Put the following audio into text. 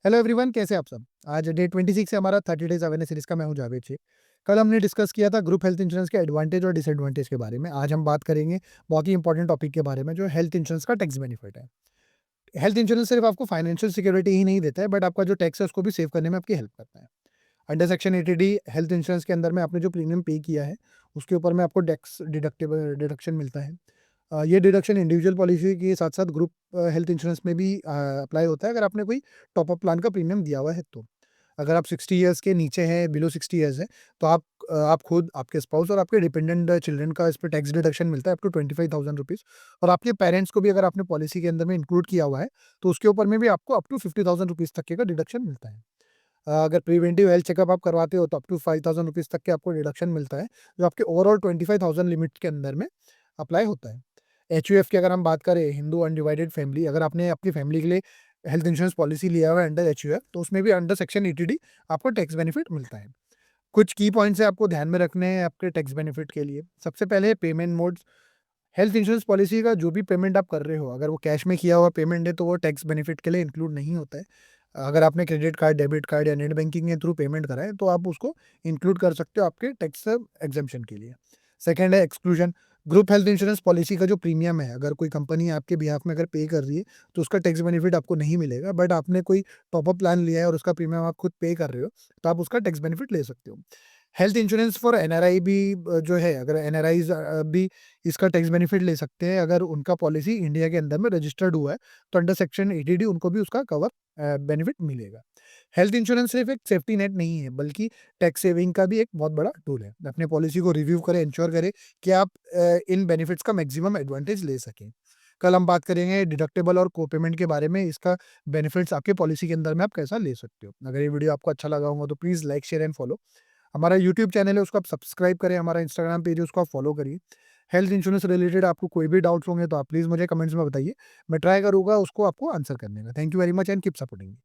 Hello everyone, कैसे आप सब। आज डे 26 है हमारा 30 डेज अवेयरनेस सीरीज का। मैं हूं जावेद शेख। कल हमने डिस्कस किया था ग्रुप हेल्थ इंश्योरेंस के एडवांटेज और डिसएडवांटेज के बारे में। आज हम बात करेंगे बहुत ही इंपॉर्टेंट टॉपिक के बारे में, जो हेल्थ इंश्योरेंस का टैक्स बेनिफिट है। हेल्थ इंश्योरेंस सिर्फ आपको फाइनेंशियल सिक्योरिटी ही नहीं देता है, बट आपका जो टैक्स है उसको भी सेव करने में आपकी हेल्प करता है। Under section 80D health insurance के अंदर में आपने जो प्रीमियम पे किया है उसके ऊपर में आपको टैक्स डिडक्टेबल डिडक्शन मिलता है। ये डिडक्शन इंडिविजुअल पॉलिसी के साथ साथ ग्रुप हेल्थ इंश्योरेंस में भी अप्लाई होता है, अगर आपने कोई टॉप अप प्लान का प्रीमियम दिया हुआ है तो। अगर आप 60 ईयर्स के नीचे हैं, बिलो 60 ईयर्स है, तो आप खुद, आपके स्पाउस और आपके डिपेंडेंट चिल्ड्रन का इस पे टैक्स डिडक्शन मिलता है अप टू 25,000 रुपीज़। और आपके पेरेंट्स को भी अगर आपने पॉलिसी के अंदर में इंक्लूड किया हुआ है, तो उसके ऊपर में भी आपको अप टू 50,000 रुपीज़ तक के का डिडक्शन मिलता है। अगर प्रिवेंटिव हेल्थ चेकअप आप करवाते हो तो अप टू 5,000 रुपीज़ तक के आपको डिडक्शन मिलता है, जो आपके ओवरऑल 25,000 लिमिट के अंदर में अप्लाई होता है। एचयूएफ की अगर हम बात करें, हिंदू अनडिवाइडेड फैमिली, अगर आपने अपनी फैमिली के लिए हेल्थ इंश्योरेंस पॉलिसी लिया हुआ है अंडर एचयूएफ, तो उसमें भी अंडर सेक्शन 80D आपको टैक्स बेनिफिट मिलता है। कुछ की पॉइंट्स है आपको ध्यान में रखने हैं आपके टैक्स बेनिफिट के लिए। सबसे पहले payment modes. Health insurance policy का जो भी पेमेंट आप कर रहे हो, अगर वो कैश में किया हुआ पेमेंट है तो वो टैक्स बेनिफिट के लिए इंक्लूड नहीं होता है। अगर आपने क्रेडिट कार्ड, डेबिट कार्ड या नेट बैंकिंग के थ्रू पेमेंट करा है तो आप उसको इंक्लूड कर सकते हो आपके टैक्स एग्जेम्पशन के लिए। सेकंड है exclusion. Group health insurance policy का जो प्रीमियम है, अगर कोई कंपनी आपके बिहाफ में अगर पे कर रही है तो उसका टैक्स बेनिफिट आपको नहीं मिलेगा, बट आपने कोई टॉप अप प्लान लिया है और उसका प्रीमियम आप खुद पे कर रहे हो, तो आप उसका टैक्स बेनिफिट ले सकते हो। हेल्थ इंश्योरेंस फॉर एनआरआई भी जो है, अगर एनआरआईज भी इसका टैक्स बेनिफिट ले सकते हैं अगर उनका पॉलिसी इंडिया के अंदर में रजिस्टर्ड हुआ है, तो अंडर सेक्शन 80D उनको भी उसका कवर बेनिफिट मिलेगा। हेल्थ इंश्योरेंस सिर्फ एक सेफ्टी नेट नहीं है, बल्कि टैक्स सेविंग का भी एक बहुत बड़ा टूल है। अपने पॉलिसी को रिव्यू करें, इंश्योर करें कि आप इन बेनिफिट्स का मैक्सिमम एडवांटेज ले सकें। कल हम बात करेंगे डिडक्टेबल और को पेमेंट के बारे में, इसका बेनिफिट्स आपके पॉलिसी के अंदर में आप कैसा ले सकते हो। अगर ये वीडियो आपको अच्छा लगा होगा तो please like, share and follow. हमारा यूट्यूब चैनल है, उसको आप सब्सक्राइब करें, हमारा इंस्टाग्राम पेज है उसको आप फॉलो करिए। हेल्थ इंश्योरेंस रिलेटेड आपको कोई भी डाउट्स होंगे तो आप प्लीज़ मुझे कमेंट्स में बताइए। मैं ट्राई करूँगा उसको आपको आंसर करने का। Thank you very much and keep supporting me.